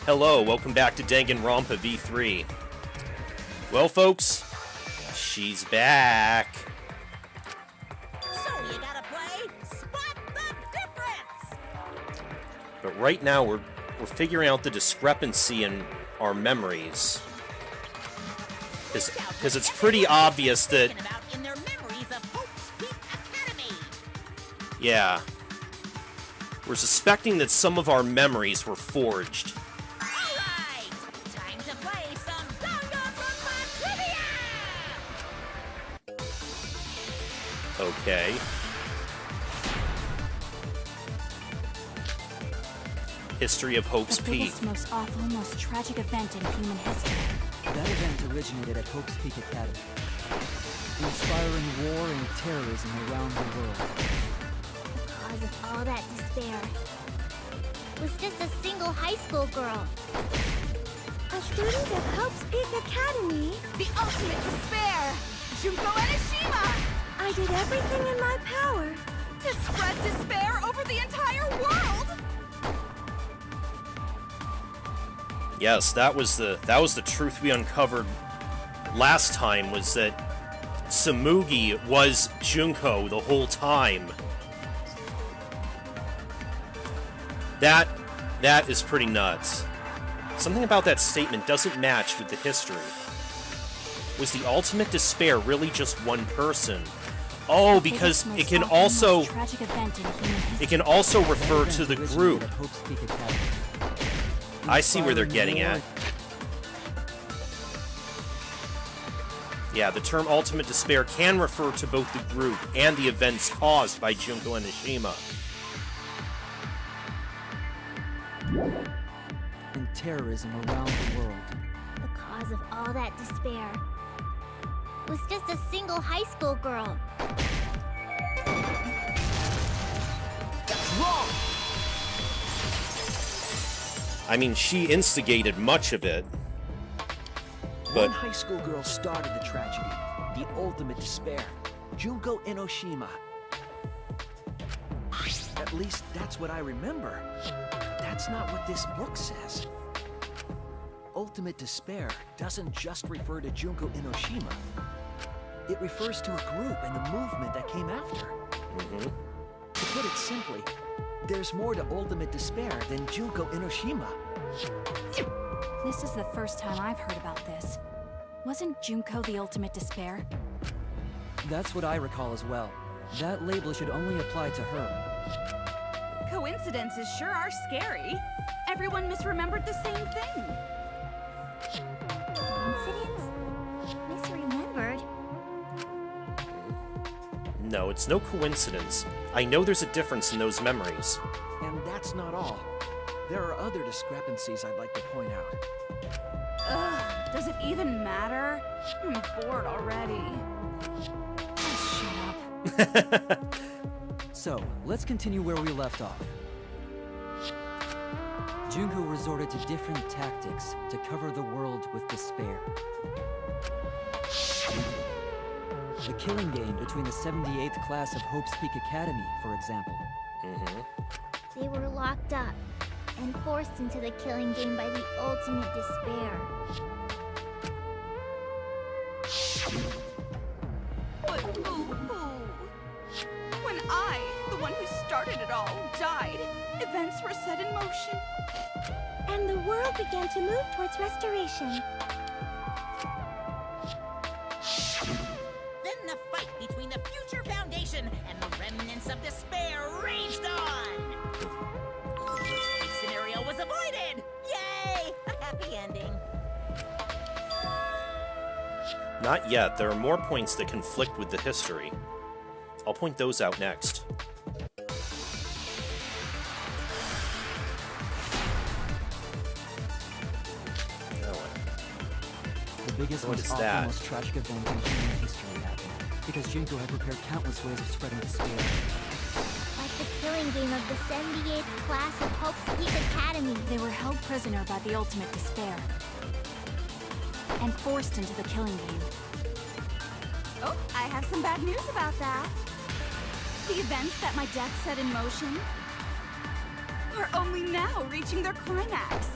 Hello, welcome back to Danganronpa V3. Well, folks, she's back. So you gotta play Spot the Difference! But right now, we're figuring out the discrepancy in our memories. Because it's pretty obvious that... In their memories of Hope's Peak Academy. Yeah. We're suspecting that some of our memories were forged. Alright! Time to play some Danganronpa trivia! Okay. History of Hope's The Peak. biggest, most awful, most tragic event in human history. That event originated at Hope's Peak Academy, inspiring war and terrorism around the world. The cause of all that despair was just a single high school girl. A student of Hope's Peak Academy. The ultimate despair! Junko Enoshima! I did everything in my power To spread despair over the entire world! Yes, that was the truth we uncovered last time, was that Tsumugi was Junko the whole time. That is pretty nuts. Something about that statement doesn't match with the history. Was the ultimate despair really just one person? Oh, because it can also refer to the group. I see where they're getting at. Yeah, the term ultimate despair can refer to both the group and the events caused by Junko Enoshima. And terrorism around the world. The cause of all that despair was just a single high school girl. That's wrong! I mean, she instigated much of it. But one high school girl started the tragedy, the ultimate despair, Junko Enoshima. At least that's what I remember. That's not what this book says. Ultimate despair doesn't just refer to Junko Enoshima. It refers to a group and the movement that came after. To put it simply, there's more to ultimate despair than Junko Enoshima. This is the first time I've heard about this. Wasn't Junko the ultimate despair? That's what I recall as well. That label should only apply to her. Coincidences sure are scary. Everyone misremembered the same thing. Coincidence? Misremembered? no, it's no coincidence. I know there's a difference in those memories. And that's not all. There are other discrepancies I'd like to point out. Ugh, does it even matter? I'm bored already. Just shut up. So, let's continue where we left off. Junko resorted to different tactics to cover the world with despair. The killing game between the 78th class of Hope's Peak Academy, for example. They were locked up and forced into the killing game by the ultimate despair. But boo-hoo. When I, the one who started it all, died, events were set in motion. And the world began to move towards restoration. Then the fight between the Future Foundation and the remnants of despair raged on! The scenario was avoided! Yay! A happy ending. Not yet. There are more points that conflict with the history. I'll point those out next. The biggest, What most is awful, that? most tragic event in human history happened because Junko had prepared countless ways of spreading despair. Like the killing game of the 78th class of Hope's Peak Academy. They were held prisoner by the ultimate despair and forced into the killing game. Oh, I have some bad news about that. The events that my death set in motion are only now reaching their climax.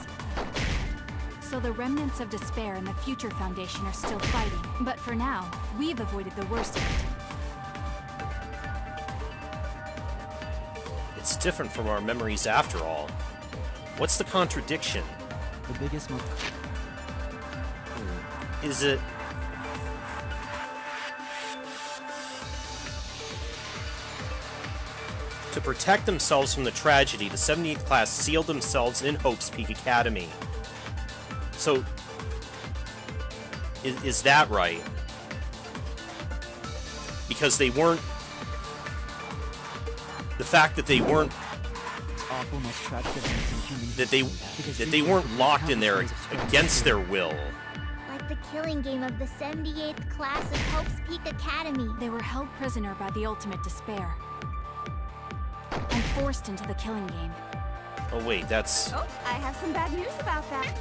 So the remnants of despair and the Future Foundation are still fighting. But for now, we've avoided the worst of it. It's different from our memories after all. What's the contradiction? The biggest one. Is it... To protect themselves from the tragedy, the 78th class sealed themselves in Hope's Peak Academy. So, is that right? Because they weren't... The fact that they weren't... That they weren't locked in there against their will. Like the killing game of the 78th class of Hope's Peak Academy. They were held prisoner by the ultimate despair. And forced into the killing game. Oh wait, that's... Oh, I have some bad news about that.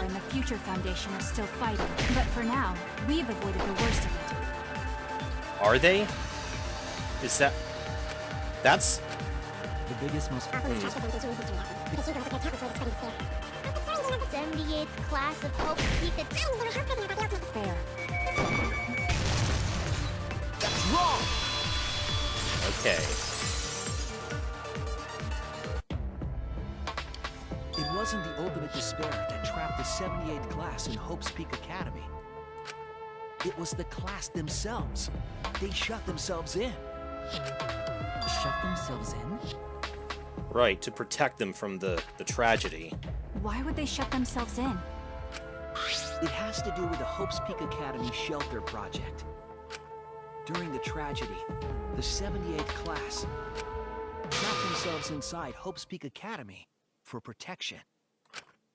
And the Future Foundation are still fighting. But for now, we've avoided the worst of it. Are they? Is that... That's... The biggest, most... 78th class of Hope's Peak Academy. Fair. Wrong! Okay. It wasn't the ultimate despair that trapped the 78th class in Hope's Peak Academy. It was the class themselves. They shut themselves in. Shut themselves in? Right, to protect them from the tragedy. Why would they shut themselves in? It has to do with the Hope's Peak Academy shelter project. During the tragedy, the 78th class trapped themselves inside Hope's Peak Academy for protection.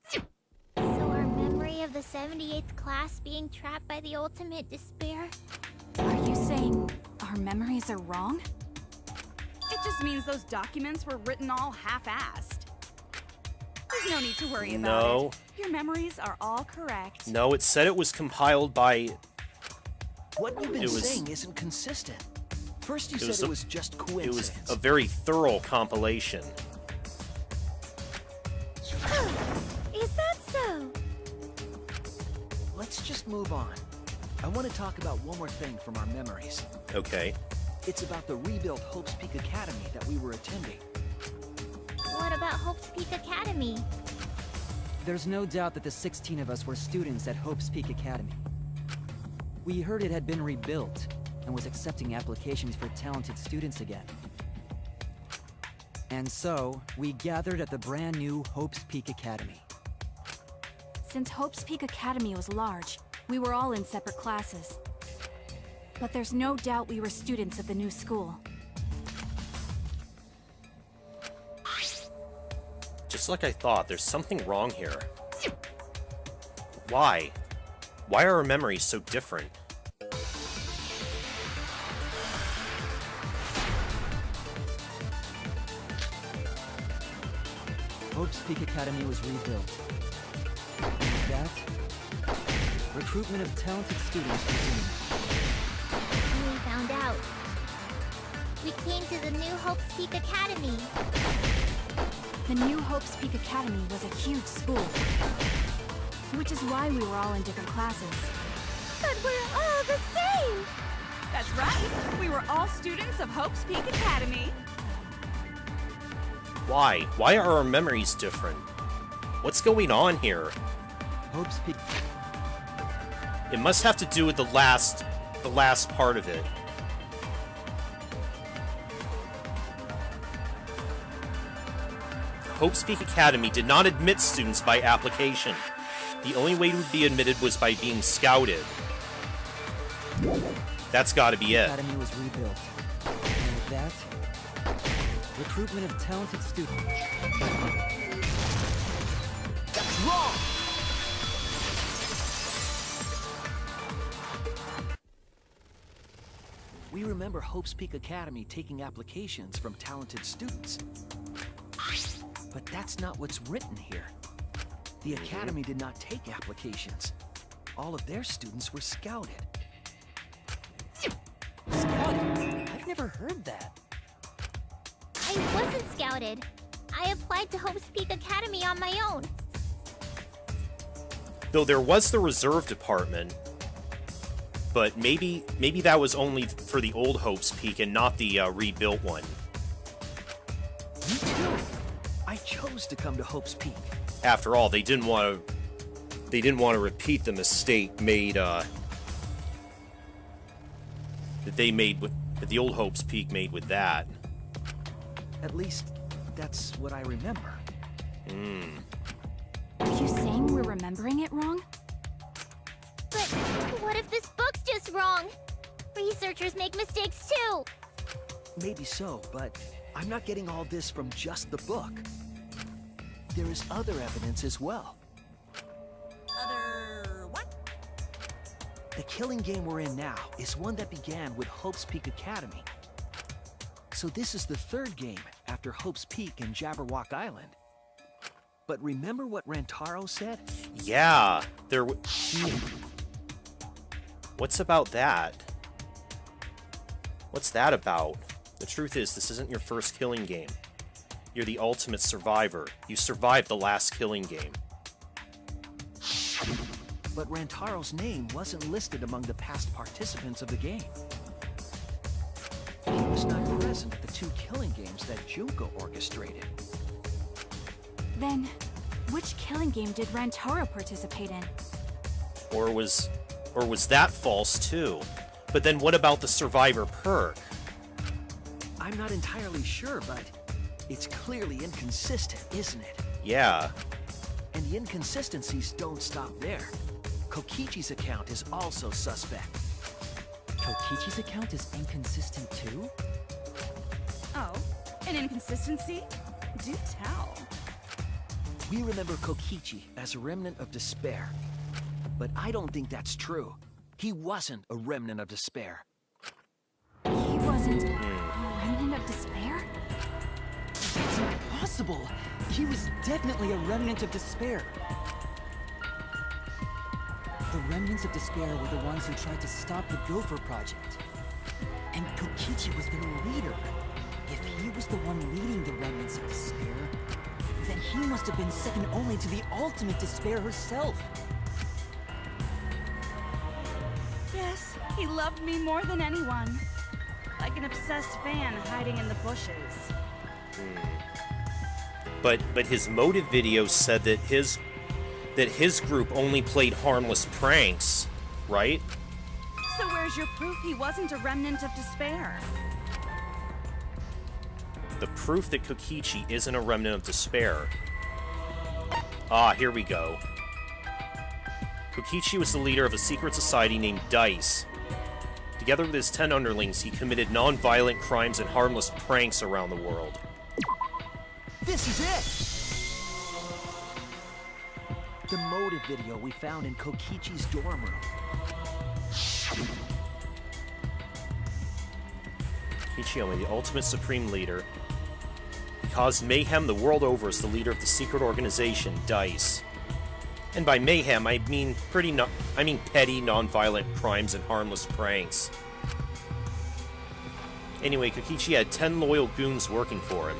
So our memory of the 78th class being trapped by the ultimate despair? Are you saying our memories are wrong? It just means those documents were written all half-assed. There's no need to worry about it. Your memories are all correct. No, it said it was compiled by... What you've been saying isn't consistent. First you said it was just coincidence. It was a very thorough compilation. Is that so? Let's just move on. I want to talk about one more thing from our memories. Okay. It's about the rebuilt Hope's Peak Academy that we were attending. What about Hope's Peak Academy? There's no doubt that the 16 of us were students at Hope's Peak Academy. We heard it had been rebuilt and was accepting applications for talented students again. And so, we gathered at the brand new Hope's Peak Academy. Since Hope's Peak Academy was large, we were all in separate classes. But there's no doubt we were students of the new school. Just like I thought, there's something wrong here. Why? Why are our memories so different? Hope's Peak Academy was rebuilt. And with that, recruitment of talented students resumed. We found out. We came to the new Hope's Peak Academy. The new Hope's Peak Academy was a huge school. Which is why we were all in different classes. But we're all the same! That's right. We were all students of Hope's Peak Academy. Why? Why are our memories different? What's going on here? Hope's Peak... It must have to do with the last part of it. Hope's Peak Academy did not admit students by application. The only way to be admitted was by being scouted. That's gotta be it. The academy was rebuilt. And with that, recruitment of talented students. That's wrong! We remember Hope's Peak Academy taking applications from talented students. But that's not what's written here. The Academy did not take applications. All of their students were scouted. Scouted? I've never heard that. I wasn't scouted. I applied to Hope's Peak Academy on my own. Though there was the reserve department, but maybe that was only for the old Hope's Peak and not the rebuilt one. Me too. I chose to come to Hope's Peak. After all, they didn't want to repeat the mistake made that the old Hope's Peak made with that. At least, that's what I remember. Are you saying we're remembering it wrong? But what if this book's just wrong? Researchers make mistakes too. Maybe so, but I'm not getting all this from just the book. There is other evidence as well. Other what? The killing game we're in now is one that began with Hope's Peak Academy. So this is the third game after Hope's Peak and Jabberwock Island. But remember what Rantaro said? Yeah, What's about that? What's that about? The truth is, this isn't your first killing game. You're the ultimate survivor. You survived the last killing game. But Rantaro's name wasn't listed among the past participants of the game. He was not present at the 2 killing games that Junko orchestrated. Then, which killing game did Rantaro participate in? Or was that false too? But then what about the survivor perk? I'm not entirely sure, but it's clearly inconsistent, isn't it? Yeah. And the inconsistencies don't stop there. Kokichi's account is also suspect. Kokichi's account is inconsistent too? Oh, an inconsistency? Do tell. We remember Kokichi as a remnant of despair. But I don't think that's true. He wasn't a remnant of despair. He wasn't a remnant of despair? That's impossible! He was definitely a remnant of despair. The remnants of despair were the ones who tried to stop the Gopher Project. And Kokichi was their leader. If he was the one leading the remnants of despair, then he must have been second only to the ultimate despair herself. Yes, he loved me more than anyone. Like an obsessed fan hiding in the bushes. But his motive video said that his group only played harmless pranks, right? So where's your proof he wasn't a remnant of despair? The proof that Kokichi isn't a remnant of despair. Ah, here we go. Kokichi was the leader of a secret society named DICE. Together with his 10 underlings, he committed non-violent crimes and harmless pranks around the world. This is it! The motive video we found in Kokichi's dorm room. Kokichi, the ultimate supreme leader. He caused mayhem the world over as the leader of the secret organization, DICE. And by mayhem, I mean petty, non-violent crimes and harmless pranks. Anyway, Kokichi had 10 loyal goons working for him.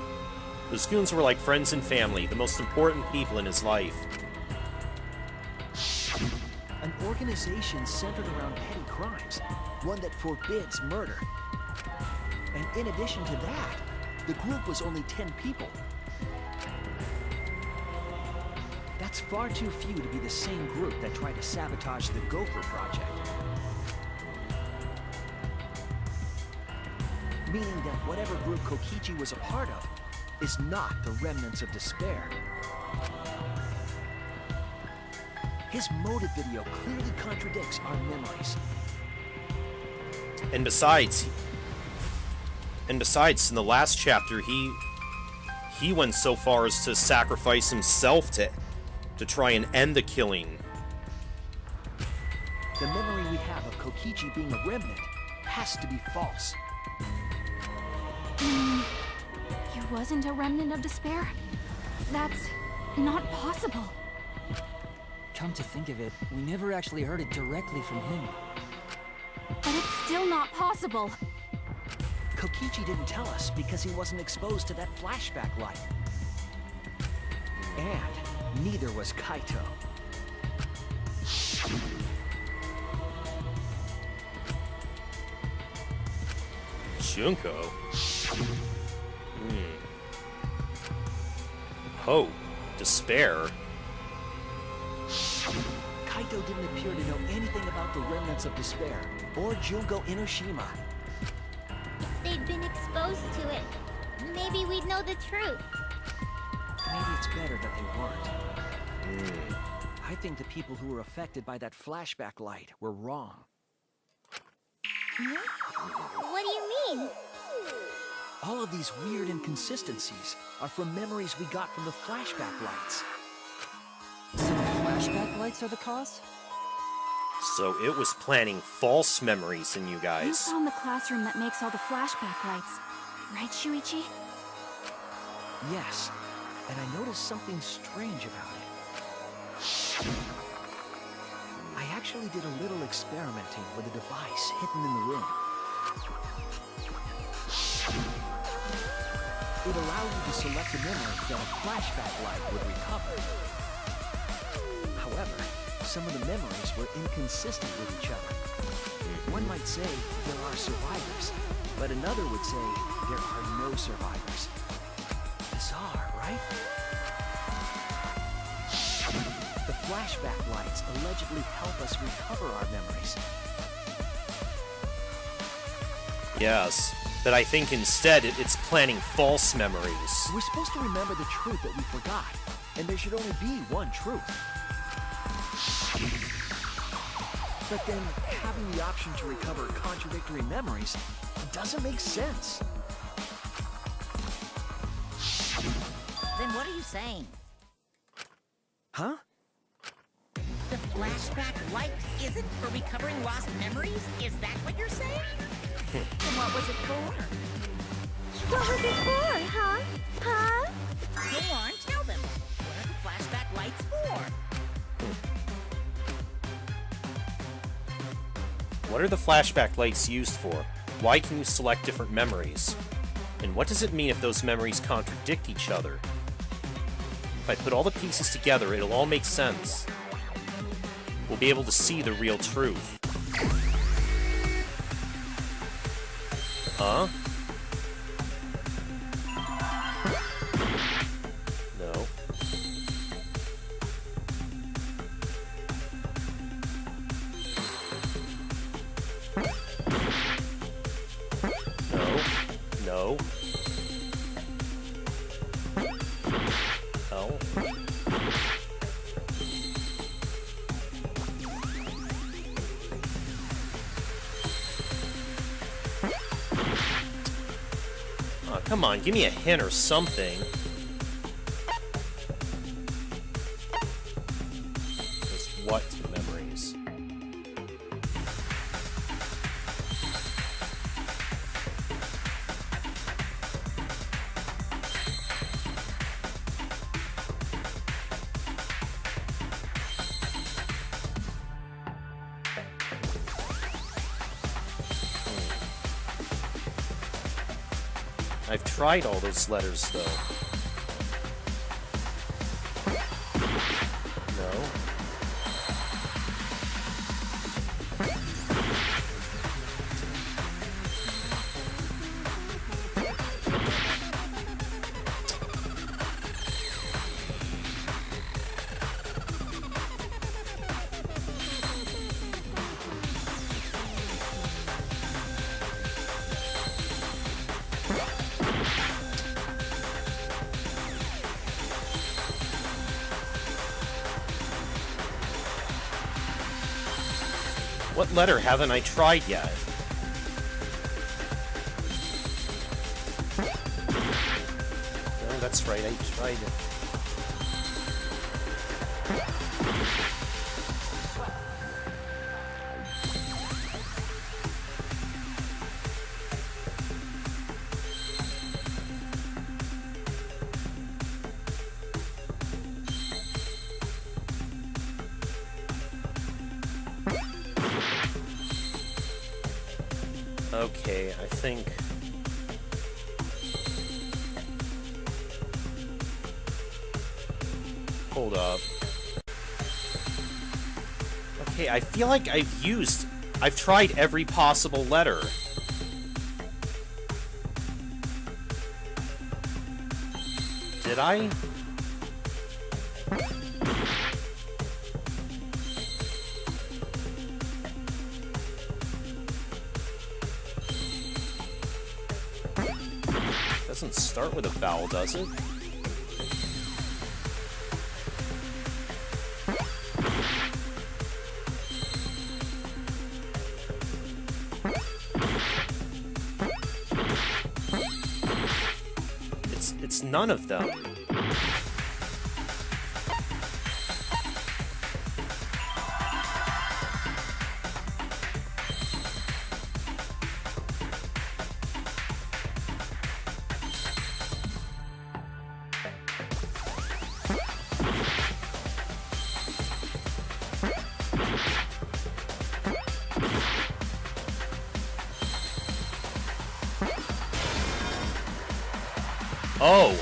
Those goons were like friends and family, the most important people in his life. An organization centered around petty crimes, one that forbids murder. And in addition to that, the group was only 10 people. That's far too few to be the same group that tried to sabotage the Gopher Project. Meaning that whatever group Kokichi was a part of is not the remnants of despair. His motive video clearly contradicts our memories. And besides, in the last chapter, he went so far as to sacrifice himself to try and end the killing. The memory we have of Kokichi being a remnant has to be false. He wasn't a remnant of despair? That's not possible. Come to think of it, we never actually heard it directly from him. But it's still not possible. Kokichi didn't tell us because he wasn't exposed to that flashback light. And neither was Kaito. Junko? Hope. Despair. Kaito didn't appear to know anything about the remnants of despair, or Junko Inoshima. If they'd been exposed to it, maybe we'd know the truth. Maybe it's better that they weren't. I think the people who were affected by that flashback light were wrong. What do you mean? All of these weird inconsistencies are from memories we got from the flashback lights. So the flashback lights are the cause? So it was planting false memories in you You guys. found the classroom that makes all the flashback lights, right, Shuichi? Yes, and I noticed something strange about it. I actually did a little experimenting with a device hidden in the room. It allowed you to select the memories that a flashback light would recover. However, some of the memories were inconsistent with each other. One might say there are survivors, but another would say there are no survivors. Bizarre, right? The flashback lights allegedly help us recover our memories. Yes, but I think instead it's planting false memories. We're supposed to remember the truth that we forgot, and there should only be one truth. But then, having the option to recover contradictory memories doesn't make sense. Then what are you saying? Huh? The flashback light isn't for recovering lost memories? Is that what you're saying? Then what was it for? What was it for, huh? Huh? Go on, tell them. What are the flashback lights for? What are the flashback lights used for? Why can you select different memories? And what does it mean if those memories contradict each other? If I put all the pieces together, it'll all make sense. We'll be able to see the real truth. Huh? No. No. No. Oh, come on, give me a hint or something. Just what memories? I've tried all those letters, though. No. What letter haven't I tried yet? No, that's right, I tried it. Okay, I think... Hold up. Okay, I feel like I've tried every possible letter. Did I? Doesn't start with a vowel, does it? It's none of them. Oh.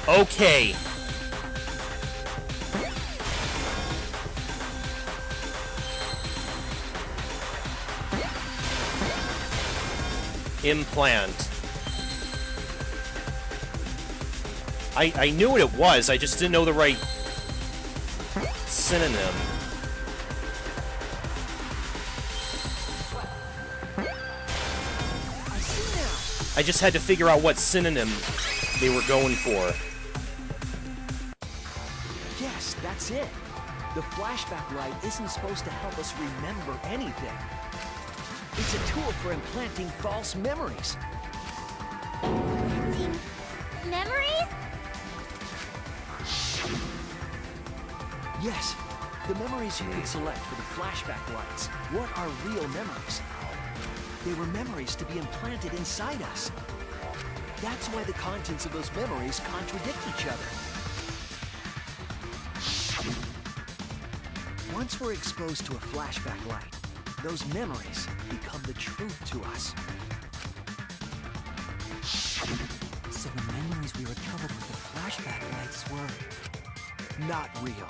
Okay. Implant. I knew what it was, I just didn't know the right synonym. I just had to figure out what synonym they were going for. Yes, that's it. The flashback light isn't supposed to help us remember anything. It's a tool for implanting false memories. Implanting memories? Yes, the memories you can select for the flashback lights weren't our real memories. They were memories to be implanted inside us. That's why the contents of those memories contradict each other. Once we're exposed to a flashback light, those memories become the truth to us. So the memories we recovered with the flashback lights were... not real.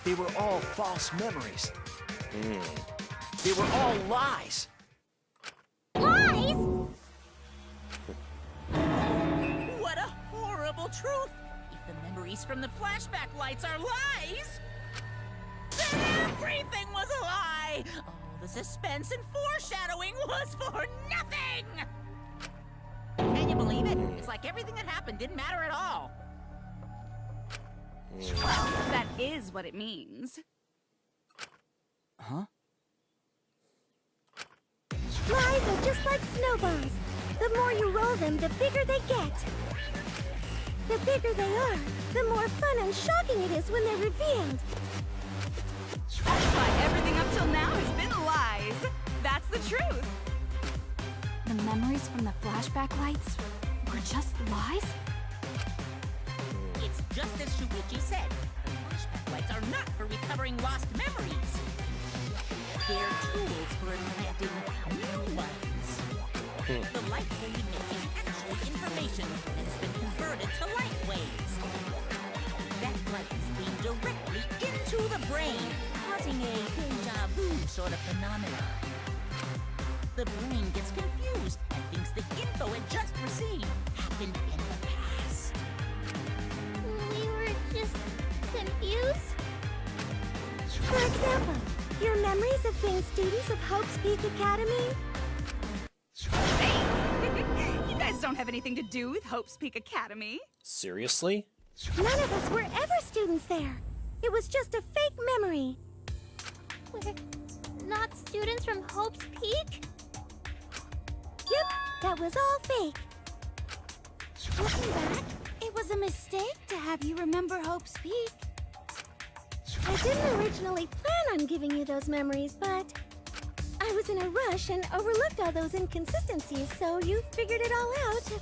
They were all false memories. They were all lies. Lies? What a horrible truth! If the memories from the flashback lights are lies, then everything was a lie! All the suspense and foreshadowing was for nothing! Can you believe it? It's like everything that happened didn't matter at all. That is what it means. Huh? Lies are just like snowballs. The more you roll them, the bigger they get. The bigger they are, the more fun and shocking it is when they're revealed. That's why everything up till now has been lies. That's the truth. The memories from the flashback lights were just lies? It's just as Shuichi said. The flashback lights are not for recovering lost memories. They're tools for implanting new ones. The light wave is actually information that has been converted to light waves. That light is beamed directly into the brain, causing a deja vu sort of phenomenon. The brain gets confused and thinks the info it just received happened in the past. We were just confused. For example, your memories of being students of Hope's Peak Academy? Hey! You guys don't have anything to do with Hope's Peak Academy. Seriously? None of us were ever students there. It was just a fake memory. We're not students from Hope's Peak? Yep, that was all fake. Looking back, it was a mistake to have you remember Hope's Peak. I didn't originally plan on giving you those memories, but I was was in a rush and overlooked all those inconsistencies, so you figured it all out.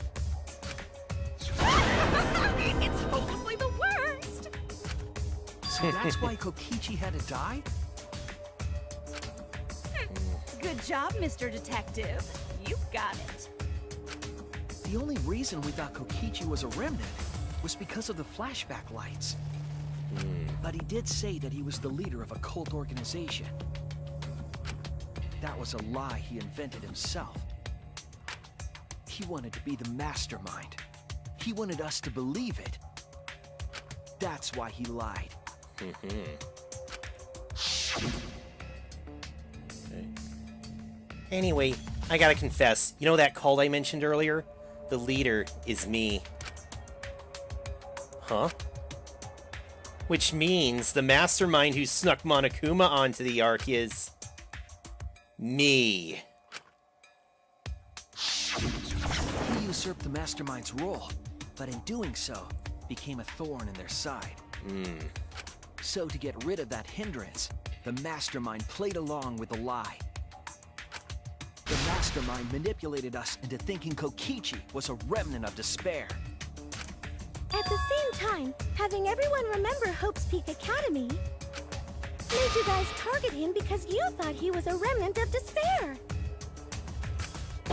It's hopelessly the worst! So that's why Kokichi had to die? Good job, Mr. Detective. You got it. The only reason we thought Kokichi was a remnant was because of the flashback lights. But he did say that he was the leader of a cult organization. That was a lie he invented himself. He wanted to be the mastermind. He wanted us to believe it. That's why he lied. Okay. Anyway, I gotta confess, you know that cult I mentioned earlier? The leader is me. Huh? Which means the mastermind who snuck Monokuma onto the Ark is... me. He usurped the mastermind's role, but in doing so, became a thorn in their side. So to get rid of that hindrance, the mastermind played along with the lie. The mastermind manipulated us into thinking Kokichi was a remnant of despair. At the same time, having everyone remember Hope's Peak Academy made you guys target him because you thought he was a remnant of despair.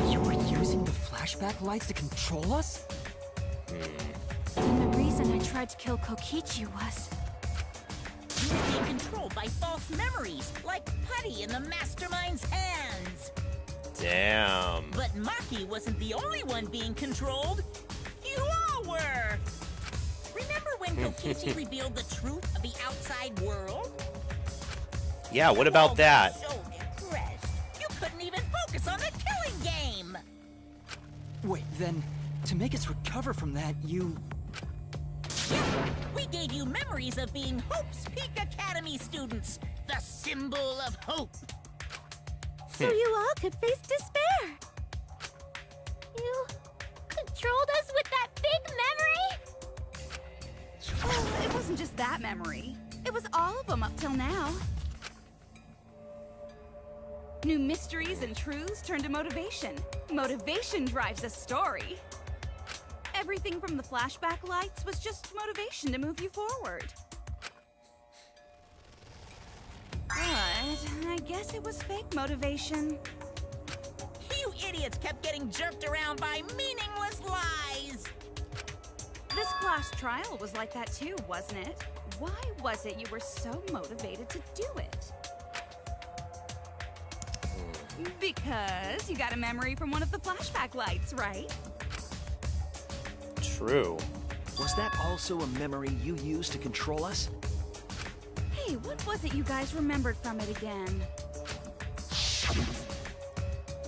You were using the flashback lights to control us? And the reason I tried to kill Kokichi was... You were being controlled by false memories, like putty in the mastermind's hands. Damn. But Maki wasn't the only one being controlled. You all were. Remember when Kokichi revealed the truth of the outside world? Yeah, what about that? So depressed, you couldn't even focus on the killing game. Wait, then, to make us recover from that, you... Yep, we gave you memories of being Hope's Peak Academy students, the symbol of hope. So you all could face despair. You controlled us with that big memory? Well, it wasn't just that memory. It was all of them up till now. New mysteries and truths turn to motivation. Motivation drives a story. Everything from the flashback lights was just motivation to move you forward. But I guess it was fake motivation. You idiots kept getting jerked around by meaningless lies. This class trial was like that too, wasn't it? Why was it you were so motivated to do it? Because you got a memory from one of the flashback lights, right? True. Was that also a memory you used to control us? Hey, what was it you guys remembered from it again?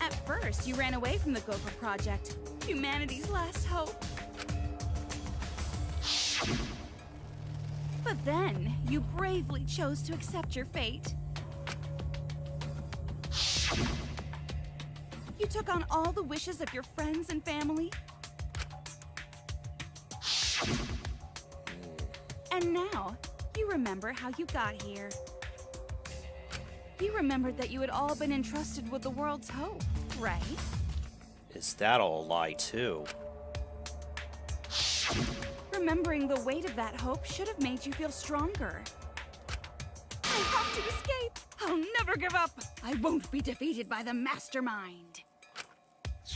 At first, you ran away from the Gopher Project, humanity's last hope. But then, you bravely chose to accept your fate. You took on all the wishes of your friends and family. And now, you remember how you got here. You remembered that you had all been entrusted with the world's hope, right? Is that all a lie, too? Remembering the weight of that hope should have made you feel stronger. I have to escape! I'll never give up! I won't be defeated by the mastermind!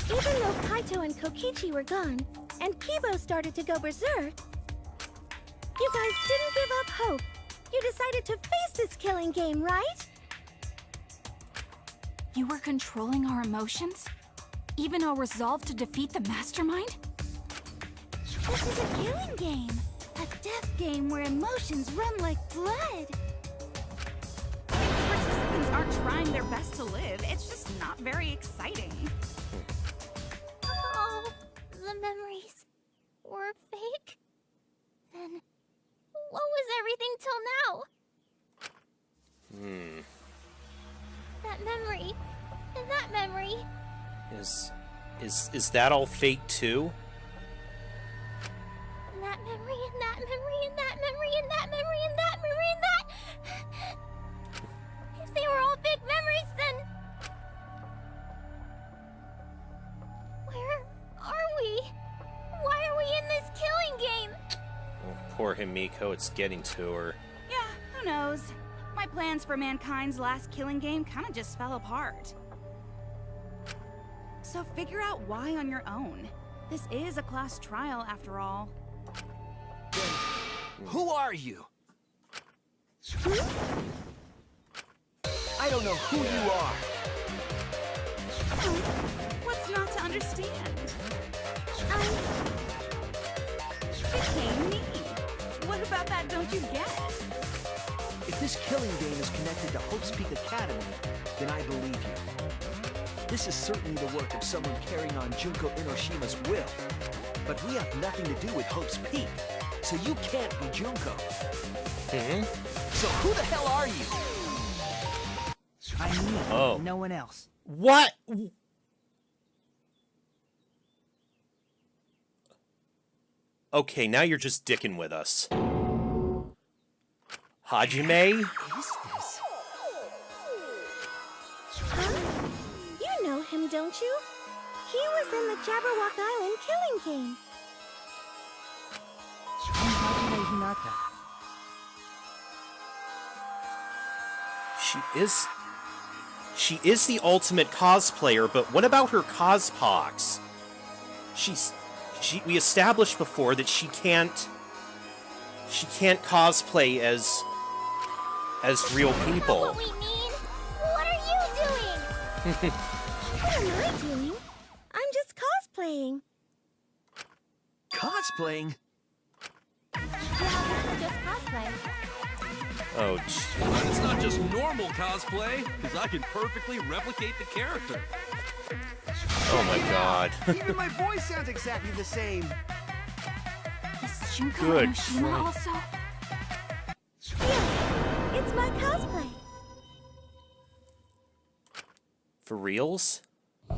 Even though Kaito and Kokichi were gone, and Kibo started to go berserk, you guys didn't give up hope. You decided to face this killing game, right? You were controlling our emotions? Even our resolve to defeat the mastermind? This is a killing game. A death game where emotions run like blood. Participants aren't trying their best to live, it's just not very exciting. Oh, the memories were fake? Then what was everything till now? That memory, and that memory. Is that all fake, too? And that memory, and that memory, and that memory, and that memory, and that memory, and that... If they were all fake memories, then Poor Himiko, it's getting to her. Yeah, who knows? My plans for mankind's last killing game kind of just fell apart. So figure out why on your own. This is a class trial after all. Who are you? I don't know who you are. What's not to understand? Became me. What about that don't you get? If this killing game is connected to Hope's Peak Academy, then I believe you. This is certainly the work of someone carrying on Junko Inoshima's will. But we have nothing to do with Hope's Peak, so you can't be Junko. So who the hell are you? I'm me. Oh. No one else. What? Okay, now you're just dicking with us. Hajime? What is this? Huh? You know him, don't you? He was in the Jabberwock Island killing game. I'm Hajime Hinata. She is the ultimate cosplayer, but what about her cospox? We established before that she can't cosplay as real people. What we mean? What are you doing? What am I doing? I'm just cosplaying. Cosplaying? Yeah, just cosplay. Oh, But it's not just normal cosplay, because I can perfectly replicate the character. oh my god. Even my voice sounds exactly the same. Is Junko Good Inoshima Christ. also? Yeah, it's my cosplay. For reals? I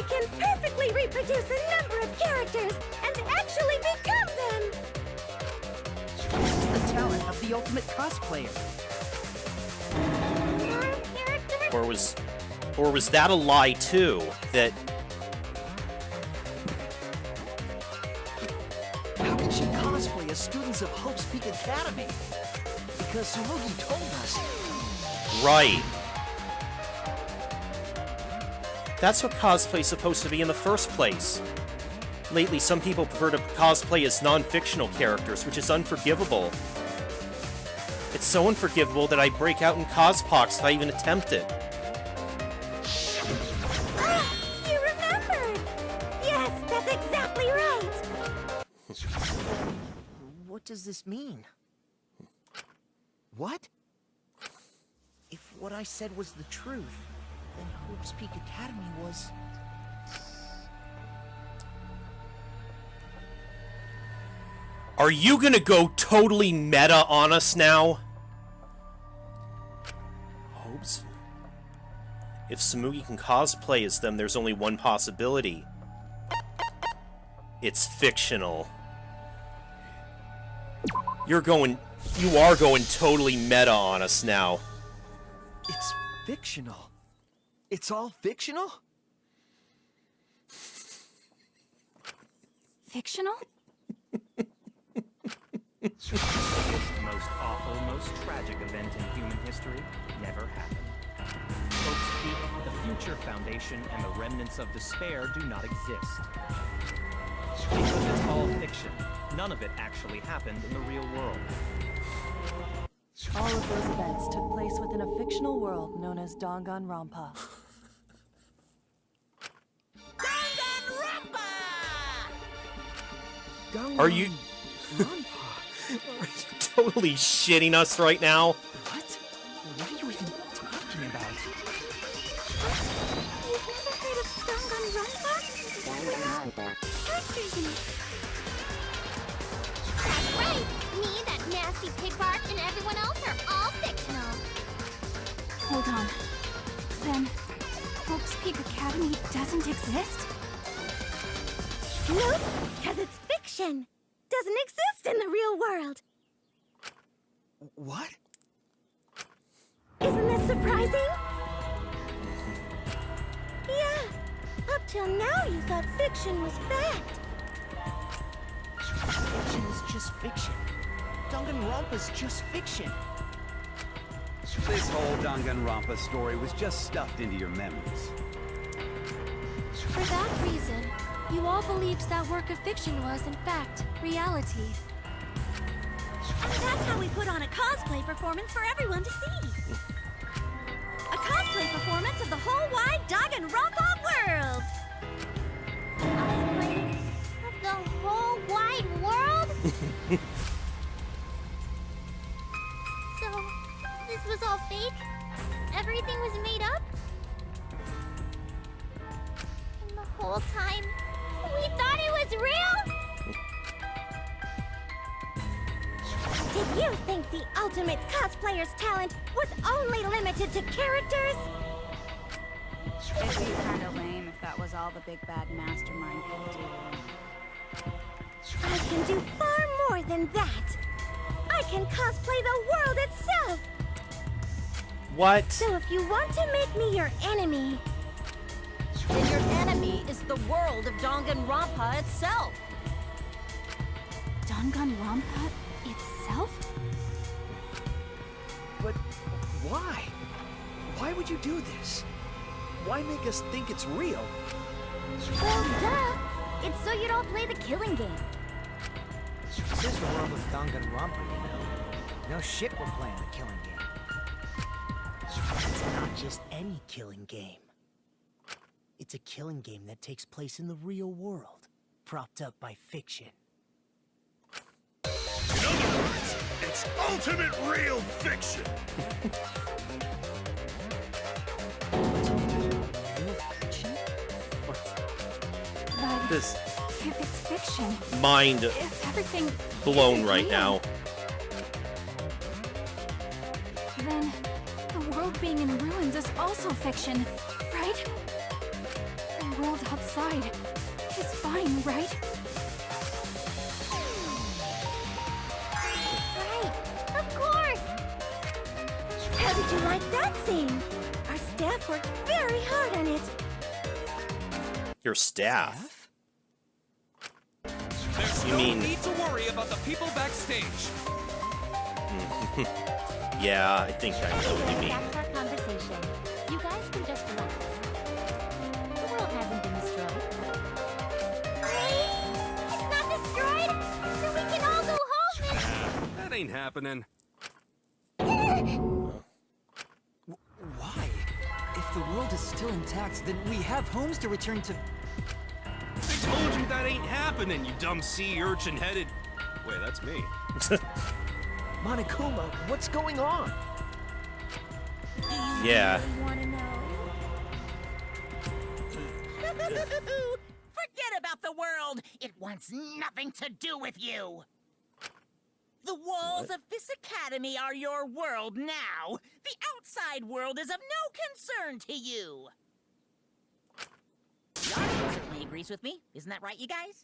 can perfectly reproduce a number of characters and actually become them. This is the talent of the ultimate cosplayer. Or was that a lie too? That How can she cosplay as students of Hope's Peak Academy? Because Tsurugi told us. right. That's what cosplay's supposed to be in the first place. Lately, some people prefer to cosplay as non-fictional characters, which is unforgivable. It's so unforgivable that I break out in cospox if I even attempt it. Ah, you remembered! Yes, that's exactly right! What does this mean? What? If what I said was the truth, then Hope's Peak Academy was... Are you gonna go totally meta on us now? Hopes. If Tsumugi can cosplay as them, there's only one possibility. It's fictional. You are going totally meta on us now. It's fictional. It's all fictional? Fictional? The most awful, most tragic event in human history never happened. Hope's Peak, the future foundation, and the remnants of despair do not exist. Because it's all fiction. None of it actually happened in the real world. All of those events took place within a fictional world known as Danganronpa. Danganronpa! Are you totally shitting us right now? What? What are you even talking about? You've never heard of Danganronpa? That's right! Me, that nasty pig bark, and everyone else are all fictional. Hold on. Then, Hope's Peak Academy doesn't exist? Nope, because it's fiction. Doesn't exist in the real world. What? Isn't this surprising? Yeah, up till now you thought fiction fiction was fact. Fiction is just fiction. Danganronpa's just fiction. This whole Danganronpa story was just stuffed into your memories. For that reason, you all believed that work of fiction was, in fact, reality. And that's how we put on a cosplay performance for everyone to see. A cosplay performance of the whole wide Danganronpa world. Cosplay of the whole wide world? So, this was all fake? Everything was made up? And the whole time, we thought it was real? Did you think the ultimate cosplayer's talent was only limited to characters? It'd be kinda lame if that was all the big bad mastermind could do. I can do far more than that. I can cosplay the world itself. What? So if you want to make me your enemy, Then your enemy is the world of Danganronpa itself. Danganronpa itself? But why? Why would you do this? Why make us think it's real? well, duh. It's so you don't play the killing game. This is the world of Danganronpa, you know. No shit we're playing the killing game. It's not just any killing game. It's a killing game that takes place in the real world, propped up by fiction. In other words, it's ultimate real fiction. Real fiction? But This if it's fiction, mind if everything blown isn't right real, now. then the world being in ruins is also fiction, right? The world outside is fine, right? Right, of course. How did you like that scene? Our staff worked very hard on it. Your staff? There's You no mean- need to worry about the people backstage. Yeah, I think I know what you mean. That's our conversation. You guys can just relax. The world hasn't been destroyed. It's not destroyed, so we can all go home That ain't happening. Why? If the world is still intact, then we have homes to return to. I told you that ain't happening, you dumb sea urchin-headed. Wait, that's me. Monokuma, what's going on? Yeah. want to know. Forget about the world. It wants nothing to do with you. The walls of this academy are your world now. The outside world is of no concern to you. The audience certainly agrees with me. Isn't that right, you guys?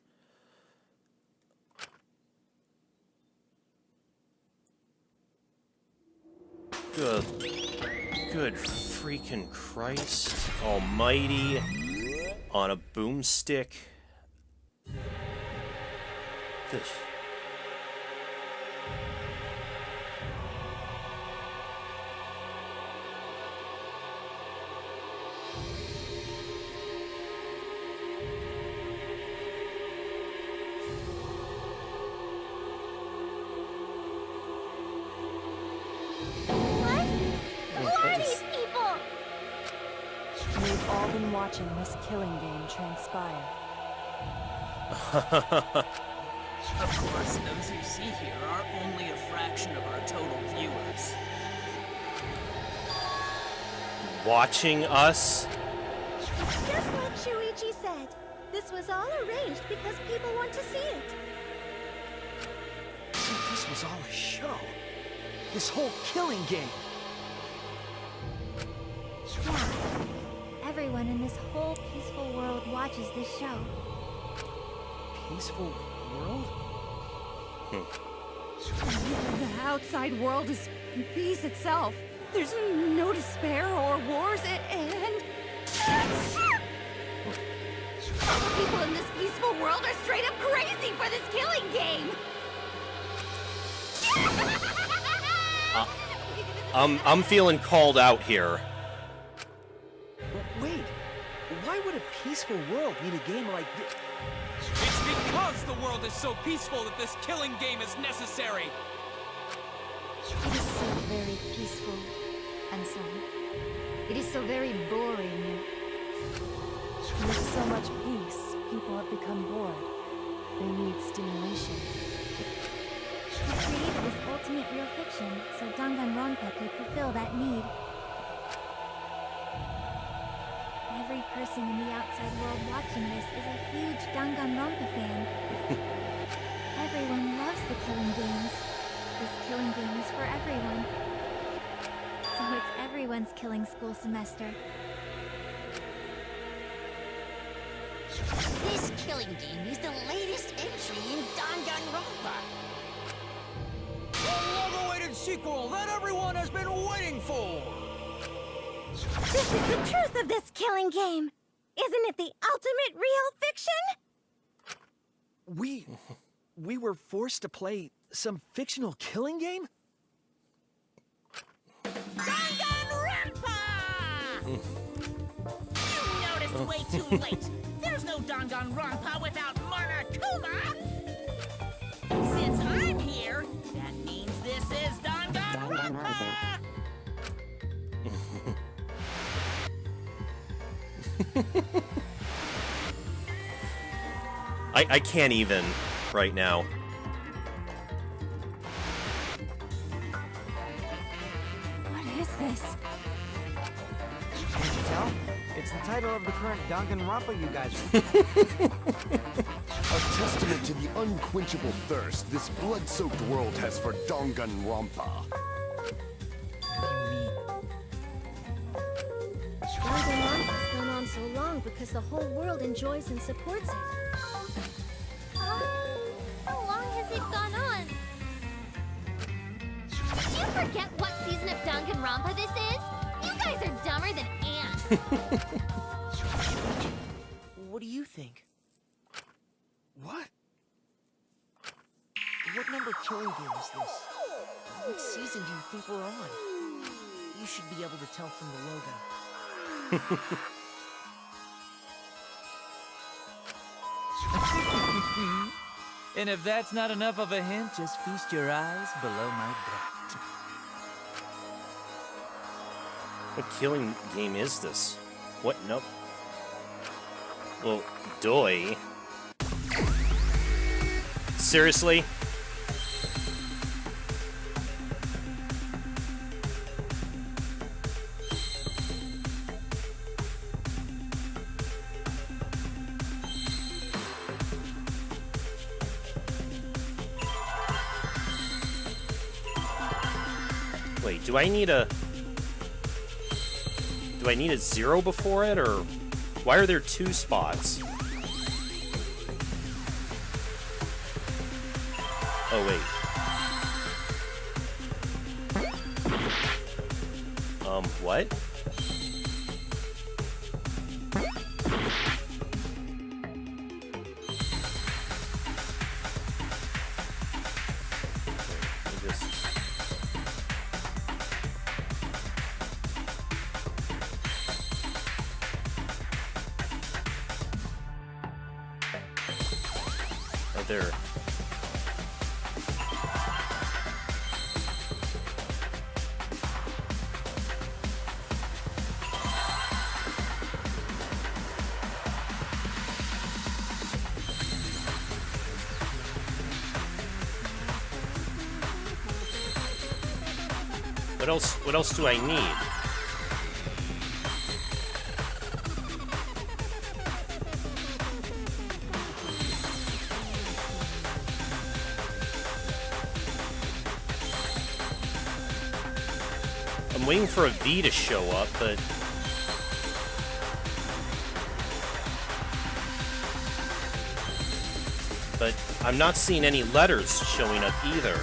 Good freaking Christ almighty on a boomstick. This. What? Who are these people? We've all been watching this killing game transpire. Of course, those you see here are only a fraction of our total viewers. Watching us? It's just like Shuichi said. This was all arranged because people want to see it. So this was all a show. This whole killing game. Yeah. Everyone in this whole peaceful world watches this show. Peaceful world? The outside world is peace itself. There's no despair or wars, and... All the people in this peaceful world are straight up crazy for this killing game! I'm feeling called out here. Wait, why would a peaceful world need a game like this? It's because the world is so peaceful that this killing game is necessary! It is so very peaceful. And so, it is so very boring. With so much peace, people have become bored. They need stimulation. We created this ultimate real fiction, so Danganronpa could fulfill that need. Every person in the outside world watching this is a huge Danganronpa fan. Everyone loves the killing games. This killing game is for everyone. So it's everyone's killing school semester. This killing game is the latest entry in Danganronpa. The long-awaited sequel that everyone has been waiting for! This is the truth of this killing game! Isn't it the ultimate real fiction? We were forced to play some fictional killing game? Danganronpa! You noticed way too late. There's no Danganronpa without Monokuma! Since I'm here, that means this is Danganronpa! I can't even right now. What is this? Can't you tell? It's the title of the current Danganronpa you guys A testament to the unquenchable thirst this blood-soaked world has for Danganronpa. Danganronpa's gone on so long because the whole world enjoys and supports it. How long has it gone on? Did you forget what season of Danganronpa this is? You guys are dumber than ants. What do you think? What? What number killing game is this? What season do you think we're on? You should be able to tell from the logo. And if that's not enough of a hint, just feast your eyes below my belt. What killing game is this? What? Nope. Well, doi. Seriously? Wait, do I need a 0 before it, or why are there 2 spots? Oh, wait. What? There. What else do I need? I'm waiting for a V to show up, but I'm not seeing any letters showing up either.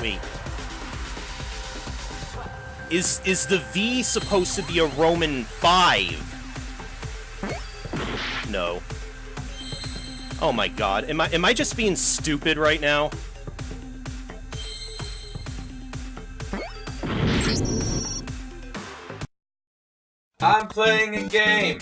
Wait. Is the V supposed to be a Roman 5? No. Oh my god, am I just being stupid right now? I'm playing a game.